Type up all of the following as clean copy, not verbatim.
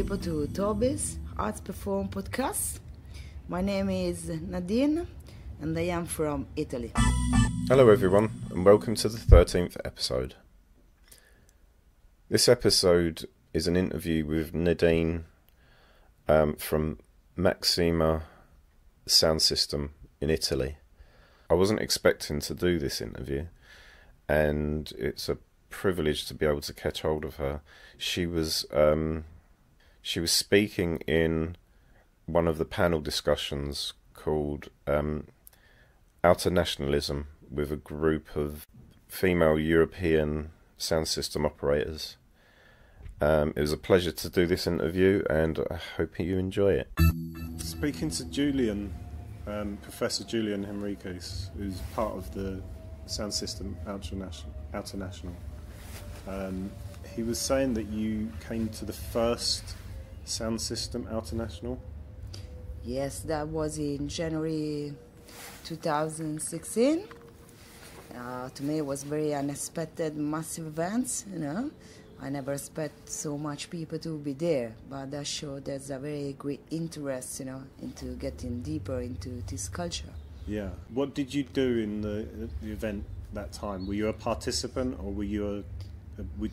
people to Toby's Arts Perform podcast. My name is Nadine and I am from Italy. Hello everyone and welcome to the 13th episode. This episode is an interview with Nadine from Muxima Sound System in Italy. I wasn't expecting to do this interview and it's a privilege to be able to catch hold of her. She was speaking in one of the panel discussions called Outernationalism with a group of female European sound system operators. It was a pleasure to do this interview and I hope you enjoy it. Speaking to Julian, Professor Julian Henriques, who's part of the Sound System Outernational. He was saying that you came to the first Sound System Outernational. Yes, that was in January 2016. To me it was very unexpected, massive events, you know. I never expect so much people to be there, but that showed there's a very great interest, you know, into getting deeper into this culture. Yeah. What did you do in the event that time? Were you a participant or were you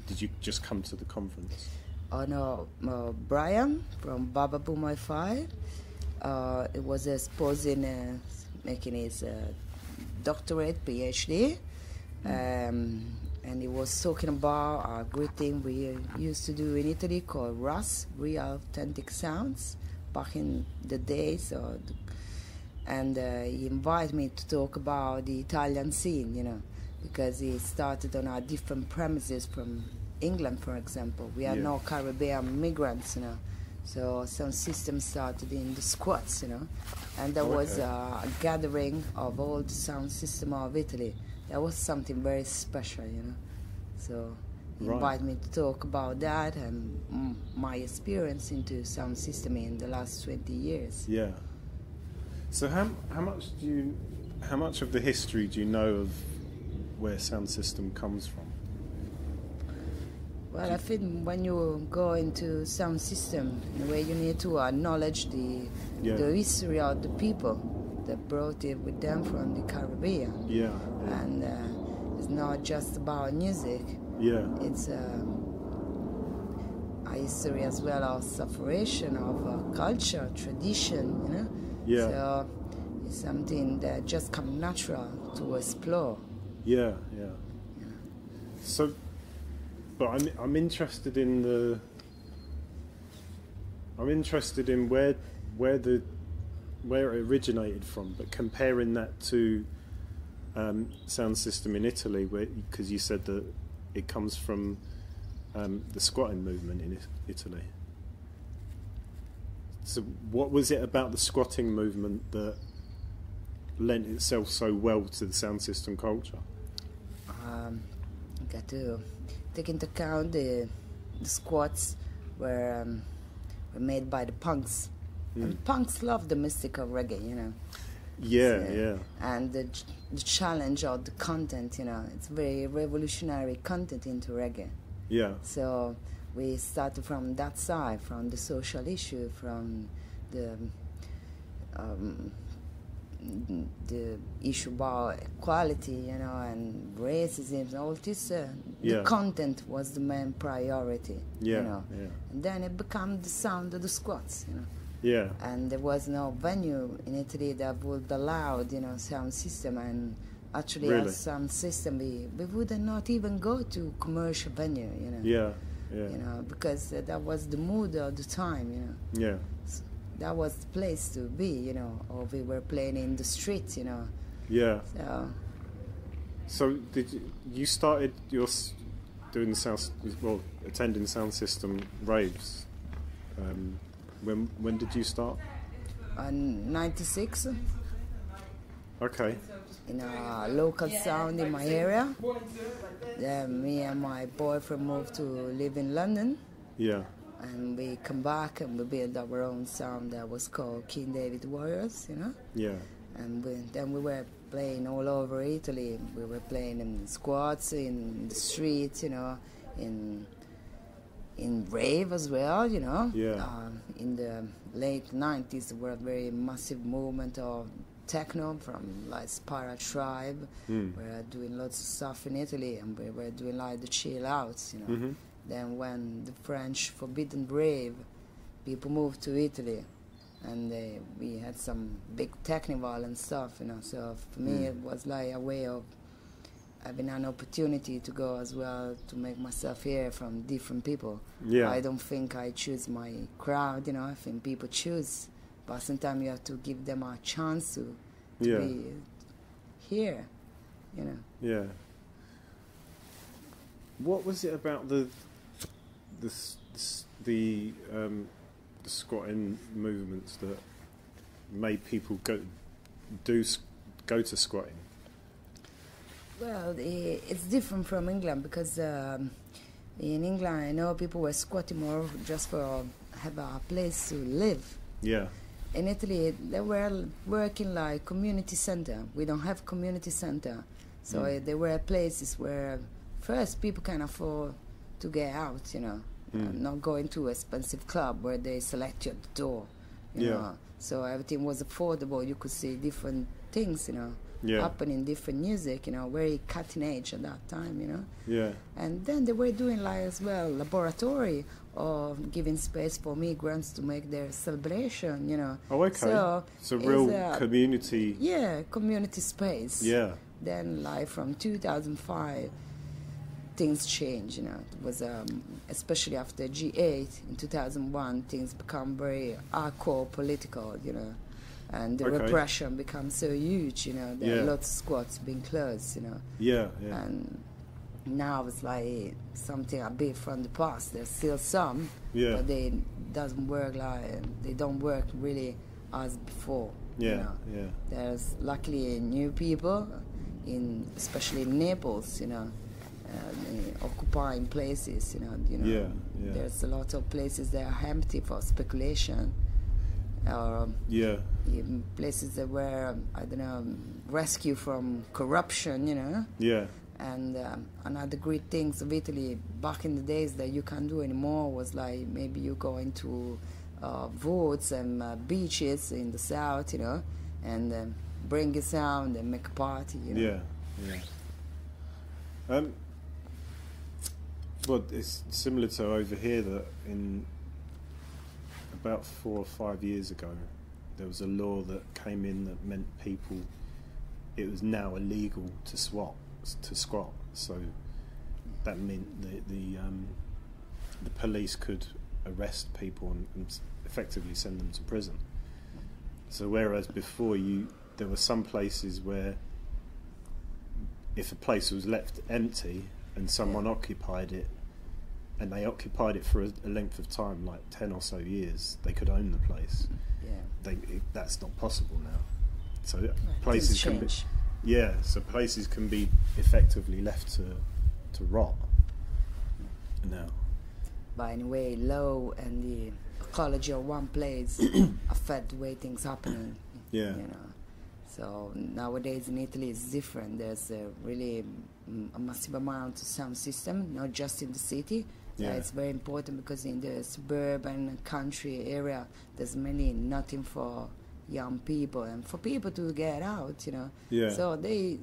did you just come to the conference? Oh no, Brian from Baba Boom 5. It was exposing, making his doctorate, PhD. And he was talking about a great thing we used to do in Italy called RAS, Real Authentic Sounds, back in the days. And he invited me to talk about the Italian scene, you know, because he started on our different premises from England, for example. We had no Caribbean migrants, you know. So Sound System started in the squats, you know. And there was a gathering of all the sound system of Italy. That was something very special, you know. So he invited me to talk about that and my experience into sound system in the last 20 years. Yeah. So how much of the history do you know of where sound system comes from? Well, I think when you go into sound system, in a way you need to acknowledge the history of the people that brought it with them from the Caribbean. Yeah. And it's not just about music. Yeah. It's a history as well of separation of culture, tradition, you know. Yeah. So it's something that just comes natural to explore. Yeah, yeah. So, but I'm interested in where it originated from, but comparing that to sound system in Italy, because you said that it comes from the squatting movement in Italy. So what was it about the squatting movement that lent itself so well to the sound system culture? You got to take into account the squats were made by the punks. And punks love the mystic of reggae, you know. Yeah, so, yeah. And the challenge of the content, you know, it's very revolutionary content into reggae. Yeah. So we started from that side, from the social issue, from the issue about equality, you know, and racism, and all this. The content was the main priority, you know. Yeah. And then it became the sound of the squats, you know. Yeah. And there was no venue in Italy that would allow, you know, sound system. And actually, as sound system, we would not even go to commercial venue, you know. Yeah, yeah. You know, because that was the mood of the time, you know. Yeah. So that was the place to be, you know. Or we were playing in the streets, you know. Yeah. So did you started your doing attending sound system raves? When did you start? 96. Okay. In a local sound in my area. Then me and my boyfriend moved to live in London. Yeah. And we come back and we built our own sound that was called King David Warriors, you know. Yeah. And then we were playing all over Italy. We were playing in squats, in the streets, you know, in in rave as well, you know. Yeah. In the late 90s, there were a very massive movement of techno from like Spara Tribe. We were doing lots of stuff in Italy, and we were doing like the chill outs, you know. Then when the French forbidden rave, people moved to Italy, and we had some big technival and stuff, you know. So for me, it was like a way of having an opportunity to go as well, to make myself hear from different people. Yeah. I don't think I choose my crowd, you know. I think people choose, but sometimes you have to give them a chance to be here, you know. Yeah. What was it about the squatting movements that made people go to squatting? Well, it's different from England, because in England I know people were squatting more just for have a place to live. Yeah. In Italy, they were working like community center. We don't have community center, so there were places where first people can afford to get out, you know, not going to an expensive club where they select you at the door, you know. So everything was affordable. You could see different things, you know. Happening, different music, you know, very cutting edge at that time, you know. Yeah. And then they were doing like as well laboratory, or giving space for migrants to make their celebration, you know. Oh, okay. So it's a real community. Yeah, community space. Yeah. Then like from 2005, things changed, you know. It was especially after G8 in 2001, things become very hardcore political, you know. And the repression becomes so huge, you know. There are lots of squats being closed, you know. Yeah, yeah. And now it's like something a bit from the past. There's still some, but they doesn't work like, they don't work really as before. Yeah, you know. Yeah. There's luckily new people, especially in Naples, you know, occupying places, you know. Yeah. There's a lot of places that are empty for speculation. Or places that were, I don't know, rescue from corruption, you know. Yeah. And another great things of Italy back in the days that you can't do anymore was like maybe you go into woods and beaches in the south, you know, and bring your sound and make a party, you know. Yeah. Well, it's similar to over here that in about 4 or 5 years ago, there was a law that came in that meant it was now illegal to squat. So that meant the police could arrest people and effectively send them to prison. So whereas before there were some places where if a place was left empty and someone occupied it, and they occupied it for a length of time, like 10 or so years, they could own the place. Yeah. That's not possible now. So places can be, so places can be effectively left to rot now. But anyway, law and the ecology of one place affect the way things happen. Yeah. You know. So nowadays in Italy it's different. There's really a massive amount of sound system, not just in the city. Yeah. It's very important because in the suburban country area, there's mainly nothing for young people and for people to get out, you know. Yeah. So they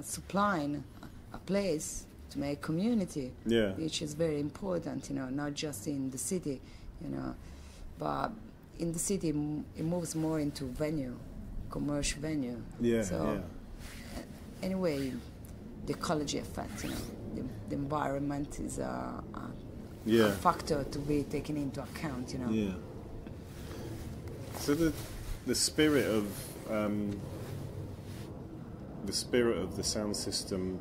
supplying a place to make community, which is very important, you know, not just in the city, you know, but in the city it moves more into commercial venue. Yeah. So anyway, the ecology effect, you know. The environment is a factor to be taken into account, you know. Yeah. So the spirit of the sound system,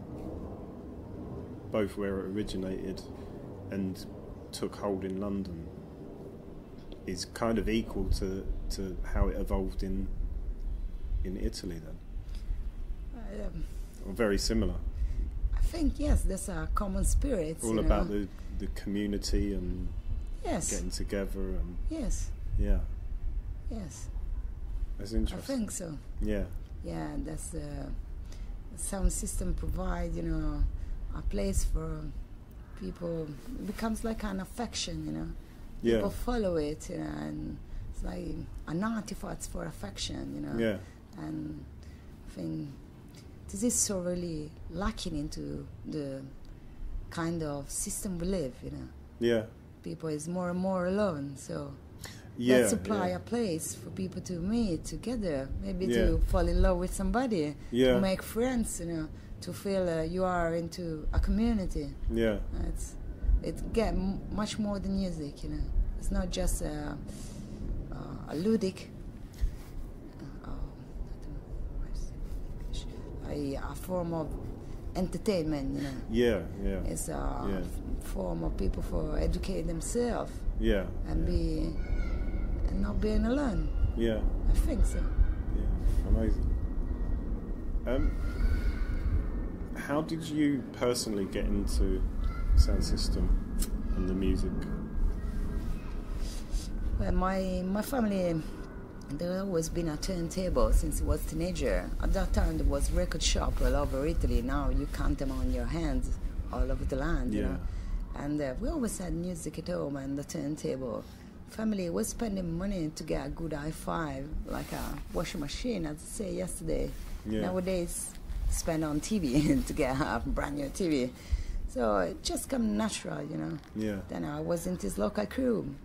both where it originated and took hold in London, is kind of equal to how it evolved in Italy then, or very similar. I think yes, there's a common spirit. All about the community and getting together and yes. That's interesting. I think so. Yeah. Yeah, that's the sound system provide, you know, a place for people, it becomes like an affection, you know. Yeah. People follow it, you know, and it's like an artifact for affection, you know. Yeah. And I think this is so really lacking into the kind of system we live, you know. Yeah. People is more and more alone, so Yeah. let's supply yeah. a place for people to meet together, maybe Yeah. to fall in love with somebody, Yeah. to make friends, you know, to feel you are into a community. Yeah. It get much more than music, you know. It's not just a ludic, a form of entertainment, you know. Yeah. Yeah. It's a form of people for educate themselves Yeah. and and not being alone. Yeah. I think so. Yeah. Amazing. How did you personally get into sound system and the music? Well, my family, there always been a turntable since I was a teenager. At that time, there was record shop all over Italy. Now you count them on your hands all over the land, you know. And we always had music at home and the turntable. Family was spending money to get a good i5, like a washing machine, as I say yesterday. Yeah. Nowadays, spend on TV to get a brand new TV. So it just come natural, you know. Yeah. Then I was in this local crew.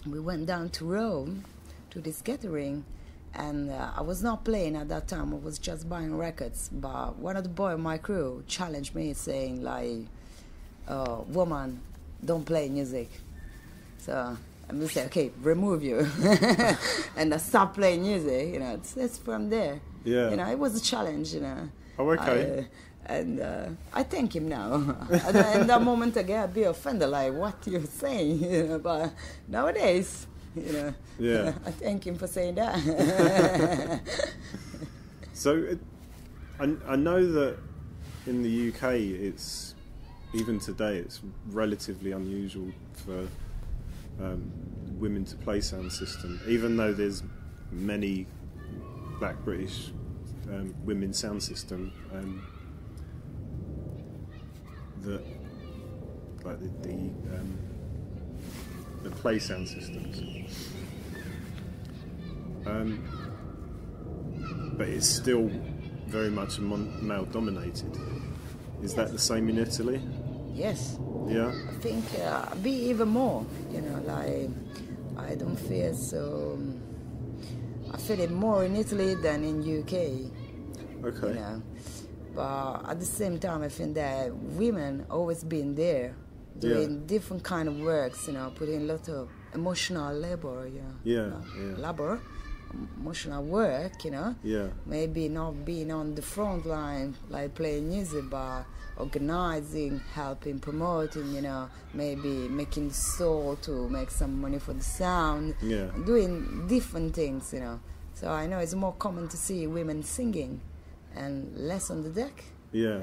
We went down to Rome to this gathering, and I was not playing at that time. I was just buying records. But one of the boys in my crew challenged me, saying like, "Woman, don't play music." So I'm gonna say, "Okay, remove you," and I stopped playing music. You know, it's from there. Yeah. You know, it was a challenge. You know. Oh, okay. And I thank him now. In that moment, again, I'd be offended, like, what you're saying, you know. But nowadays, you know, Yeah. I thank him for saying that. So, I know that in the UK, it's even today, it's relatively unusual for women to play sound system, even though there's many Black British women sound system that like the play sound systems, but it's still very much male dominated. Is that the same in Italy? Yes. Yeah. I think be even more, you know, like, I don't feel so, I feel it more in Italy than in UK. Okay. You know, but at the same time, I think that women always been there, doing different kind of works. You know, putting a lot of emotional labor. You know, labor, emotional work. You know, maybe not being on the front line like playing music, but organizing, helping, promoting. You know, maybe making the store to make some money for the sound. Doing different things. You know, so I know it's more common to see women singing and less on the deck. Yeah.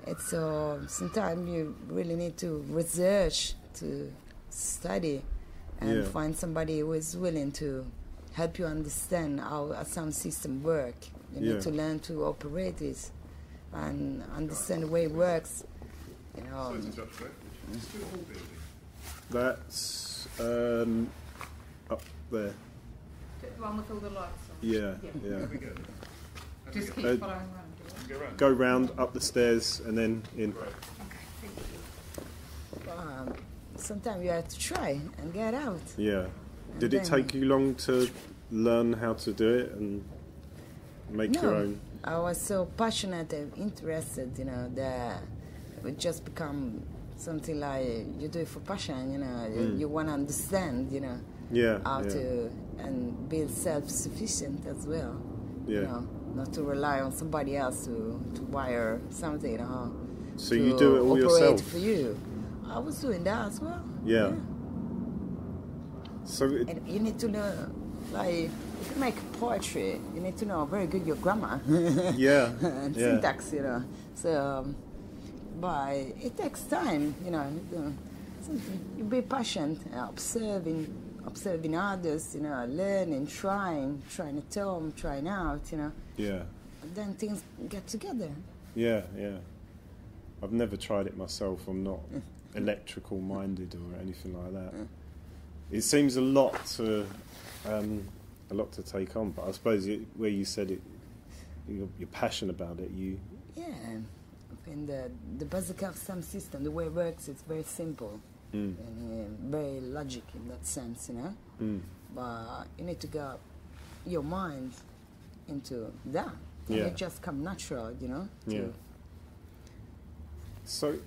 It's sometimes you really need to research, to study, and find somebody who is willing to help you understand how a sound system works. You need to learn to operate it and understand the way it works. You know. That's up there. The one with all the lights on. Yeah. Just keep following around. Go round, up the stairs, and then in. Sometimes you have to try and get out. Yeah. Did it take you long to learn how to do it and make your own? I was so passionate and interested, you know, that it would just become something like you do it for passion, you know. You want to understand, you know, how to and be self-sufficient as well. You know, not to rely on somebody else to wire something, you know. So you do it all yourself? For you. I was doing that as well. Yeah. So and you need to know, like, if you make poetry, you need to know very good your grammar. And syntax, you know. So, but it takes time, you know. You be patient, observing others, you know, learning, trying at home, trying out, you know. Yeah. And then things get together. Yeah. I've never tried it myself. I'm not electrical minded or anything like that. It seems a lot to take on, but I suppose where you said it, you're passionate about it. Yeah, I mean the basic of Sound System, the way it works, it's very simple and very logic in that sense, you know. But you need to get your mind into that, and it just come natural, you know. So,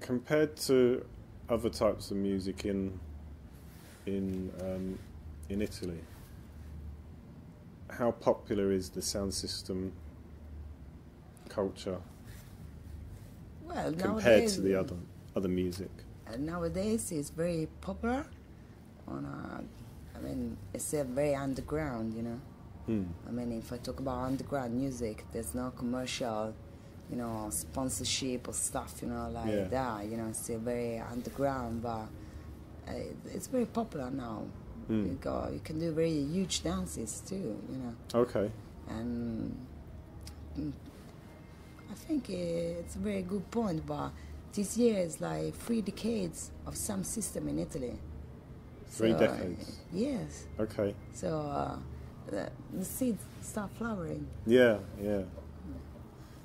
compared to other types of music in Italy, how popular is the sound system culture compared to the other music? Nowadays, it's very popular. I mean, it's very underground, you know. I mean, if I talk about underground music, there's no commercial, you know, sponsorship or stuff, you know, like that. You know, it's still very underground, but it's very popular now. You can do very huge dances too, you know. Okay. And I think it's a very good point, but this year is like 3 decades of Sound System in Italy. 3 decades? Yes. Okay. So the seeds start flowering. Yeah.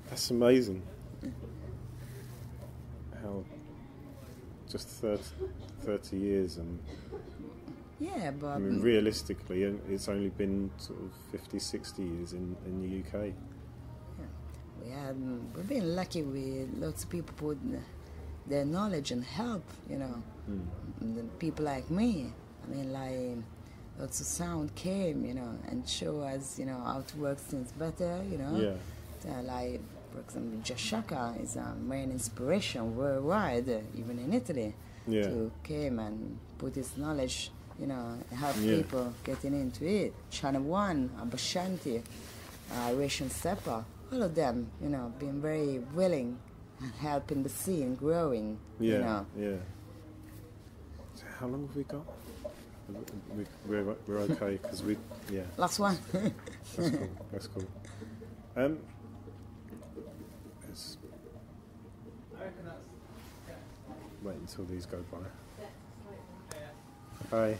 That's amazing. How just 30 years and... Yeah, but... I mean, realistically, it's only been sort of 50, 60 years in the UK. Yeah. We've been lucky with lots of people put their knowledge and help, you know. People like me, I mean, like, lots of sound came, you know, and show us, you know, how to work things better, you know. Like, for example, Jashaka is a main inspiration worldwide, even in Italy, to came and put his knowledge, you know, help people getting into it. Channel One, Abashanti, Ration Seppa, all of them, you know, being very willing and helping the scene growing, you know. Yeah. So how long have we got? We're okay, because Last one. That's cool. Let's wait until these go by. Hi.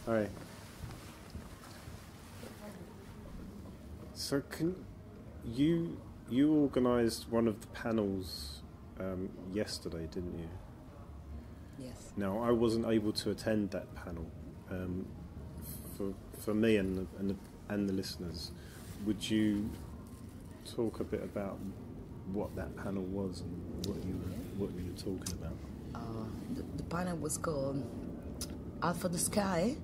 Hi. So you organised one of the panels yesterday, didn't you? Yes. Now, I wasn't able to attend that panel. For me and the listeners, would you talk a bit about what that panel was and what you were talking about? The panel was called Out for the Sky.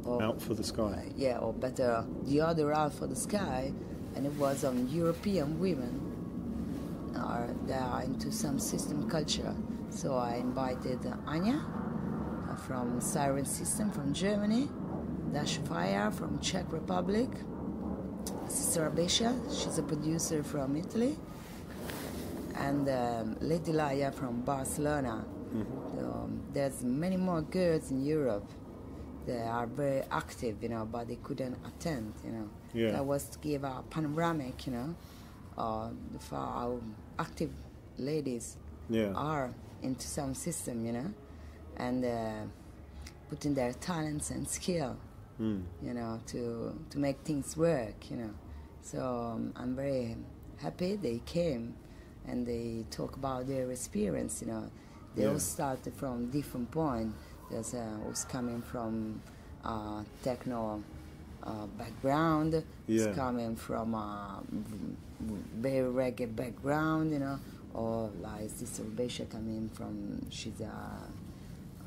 Or, Out for the Sky. Or better, The Other Out for the Sky, and it was on European women that are into some system culture. So I invited Anya from Siren System from Germany, Dash Fire from Czech Republic, Sister Abesha, she's a producer from Italy, and Lady Laia from Barcelona. There's many more girls in Europe. They are very active, you know, but they couldn't attend, you know. That was to give a panoramic, you know, for our active ladies are into Sound System, you know, and putting their talents and skill, you know, to make things work, you know. So I'm very happy they came and they talk about their experience, you know. They all started from different point. There's was coming from techno background. It's coming from very reggae background, you know. Or like Sister Besha coming from, she's a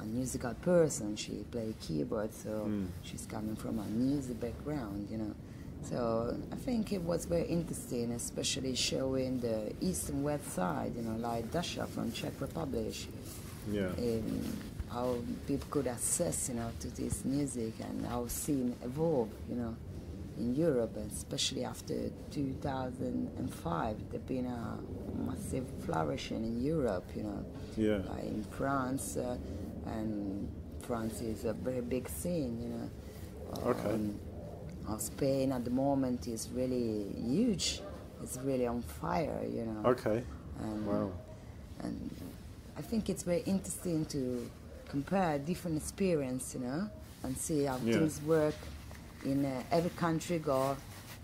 musical person. She plays keyboard, so she's coming from a music background, you know. So I think it was very interesting, especially showing the east and west side, you know, like Dasha from Czech Republic. How people could access, you know, to this music and how scene evolved, you know, in Europe, especially after 2005. There's been a massive flourishing in Europe, you know, like in France, and France is a very big scene, you know. Spain at the moment is really huge is really on fire, you know. Okay. Wow. And I think it's very interesting to compare different experience, you know, and see how things work in every country. Go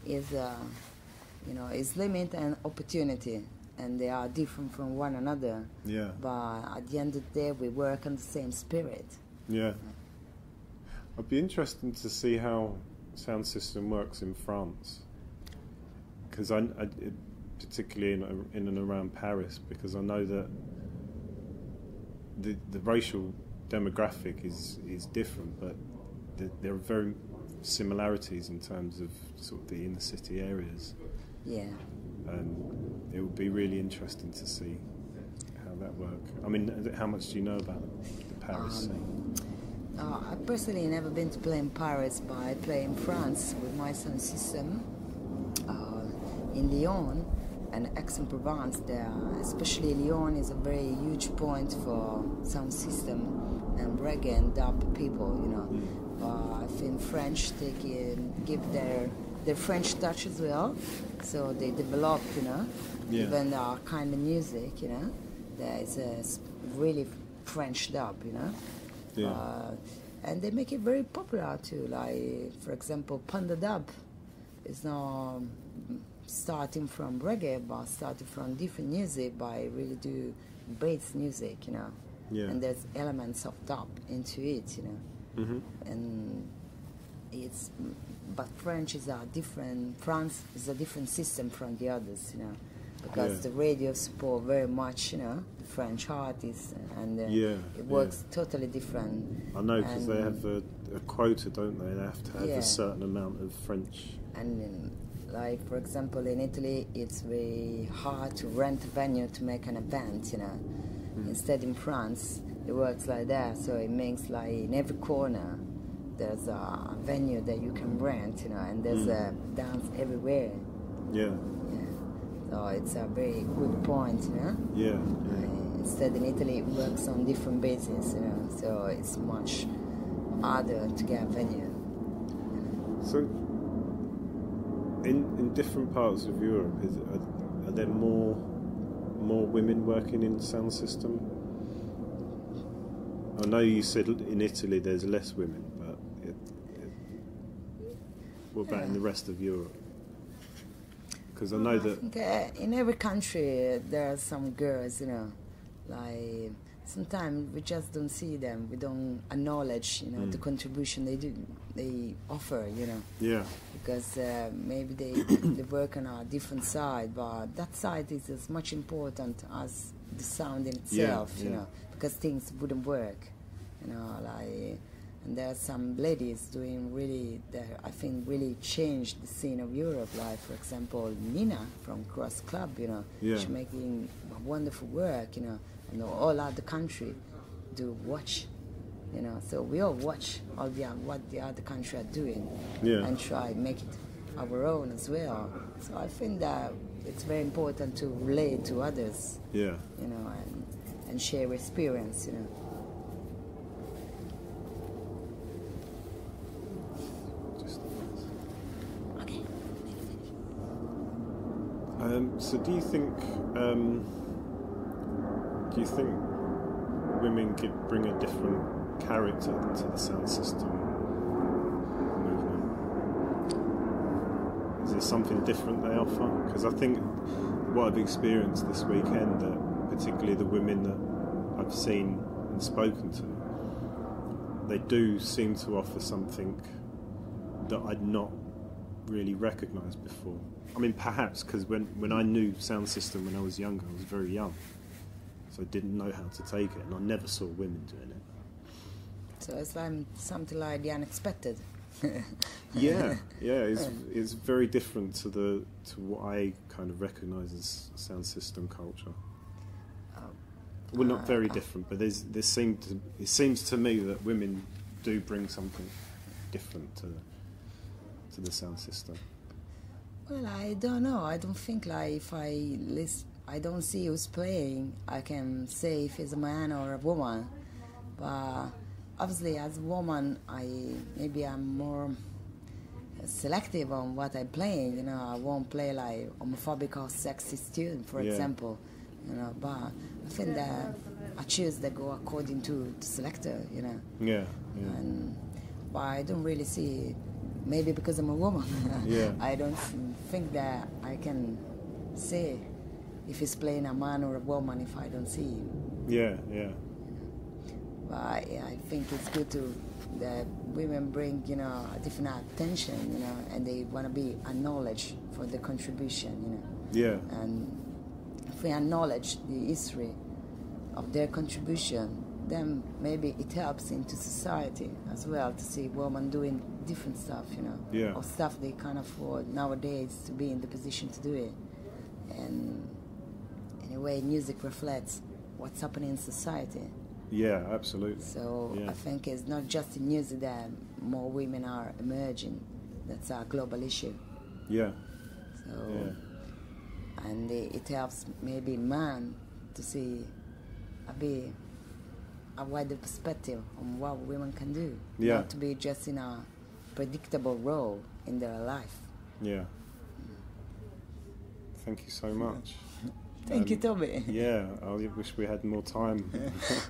is, you know, is limit and opportunity, and they are different from one another. Yeah. But at the end of the day, we work on the same spirit. Yeah. I'd be interested to see how Sound System works in France, because particularly in and around Paris, because I know that the racial demographic is different, but there are very similarities in terms of sort of the inner city areas. Yeah. And it would be really interesting to see how that works. I mean, how much do you know about the Paris scene? I personally never been to play in Paris, but I play in France with my sound system in Lyon and Aix-en-Provence. There, especially Lyon is a very huge point for sound system and reggae and dub people, you know. I think French, they can give their French touch as well, so they develop, you know, even our kind of music, you know. There is a really French dub, you know. Yeah. And they make it very popular too. Like, for example, Panda Dub is now starting from reggae, but starting from different music by really do bass music, you know. Yeah. And there's elements of dub into it, you know. Mm-hmm. And it's, but French is a different. France is a different system from the others, you know, because the radio support very much, you know, the French artists, and it works totally different. I know, because they have a quota, don't they? They have to have a certain amount of French. And like, for example, in Italy, it's very hard to rent a venue to make an event, you know. Instead, in France, it works like that. So it makes like in every corner there's a venue that you can rent, you know, and there's a dance everywhere. Yeah. So it's a very good point, you know. Yeah. Instead, in Italy, it works on different bases, you know. So it's much harder to get a venue. So, in different parts of Europe, are there more women working in sound system? I know you said in Italy there's less women, but what about in the rest of Europe? Because I know that... I think, in every country there are some girls, you know, like sometimes we just don't see them, we don't acknowledge, you know, the contribution they offer, you know. Yeah. Because maybe they work on a different side, but that side is as much important as the sound in itself, you know, because things wouldn't work, you know, like... And there are some ladies doing really, that I think really changed the scene of Europe. Like, for example, Nina from Cross Club, you know, she's making wonderful work, you know, and all out the country do watch, you know. So we all watch all what the other country are doing and try make it our own as well. So I think that it's very important to relate to others, you know, and share experience, you know. So do you think women could bring a different character to the sound system movement? Is there something different they offer? Because I think what I've experienced this weekend, particularly the women that I've seen and spoken to, they do seem to offer something that I'd not really recognised before. I mean, perhaps because when I knew sound system when I was younger, I was very young, so I didn't know how to take it, and I never saw women doing it. So it's like something like the unexpected. It's very different to what I kind of recognise as sound system culture. Well, not very different, but it seems to me that women do bring something different to the sound system. Well, I don't know. I don't think like if I don't see who's playing, I can say if it's a man or a woman. But obviously, as a woman, I'm more selective on what I'm playing. You know, I won't play like homophobic or sexist tune, for example. You know, but I think that I choose that go according to the selector. You know. Yeah. But I don't really see. Maybe because I'm a woman. Yeah. I don't think that I can say if he's playing a man or a woman if I don't see him. Yeah. But I think it's good that women bring, you know, a different attention, you know, and they want to be acknowledged for their contribution, you know. Yeah. And if we acknowledge the history of their contribution, then maybe it helps into society as well to see women doing different stuff, you know, yeah. or stuff they can't afford nowadays to be in the position to do it. And in a way, music reflects what's happening in society. Yeah, absolutely. So yeah. I think it's not just in music that more women are emerging. That's a global issue. Yeah. So, and it helps maybe man to see a wider perspective on what women can do. Yeah. Not to be just in a predictable role in their life. Yeah. Thank you so much. Thank you, Toby. Yeah, I wish we had more time.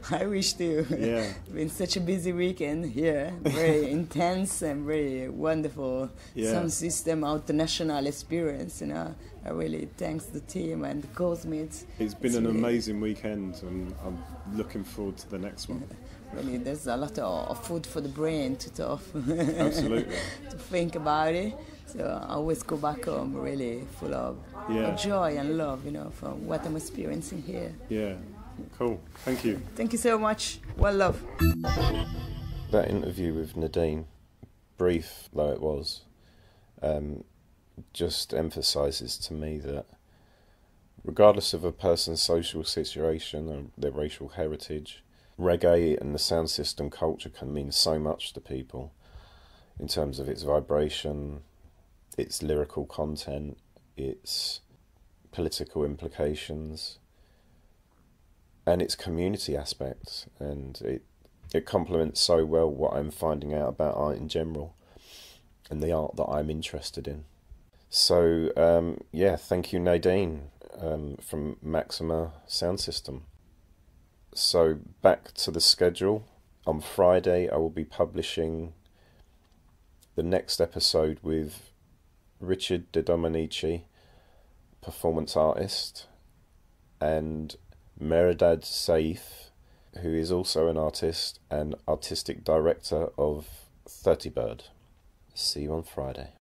I wish too. Yeah. It's been such a busy weekend here. Very intense and very wonderful Sound System Outernational experience. You know, I really thanks the team and the co-mates. It's been an amazing weekend, and I'm looking forward to the next one. Really, there's a lot of food for the brain to talk. Absolutely. To think about it. So I always go back home really full of joy and love, you know, for what I'm experiencing here. Yeah, cool. Thank you. Thank you so much. Well, love. That interview with Nadine, brief though it was, just emphasises to me that regardless of a person's social situation or their racial heritage, reggae and the sound system culture can mean so much to people in terms of its vibration, its lyrical content, its political implications, and its community aspects. And it complements so well what I'm finding out about art in general and the art that I'm interested in. So, thank you, Nadine, from Muxima Sound System. So, back to the schedule. On Friday, I will be publishing the next episode with Richard De Dominici, performance artist, and Meredad Saif, who is also an artist and artistic director of 30 Bird. See you on Friday.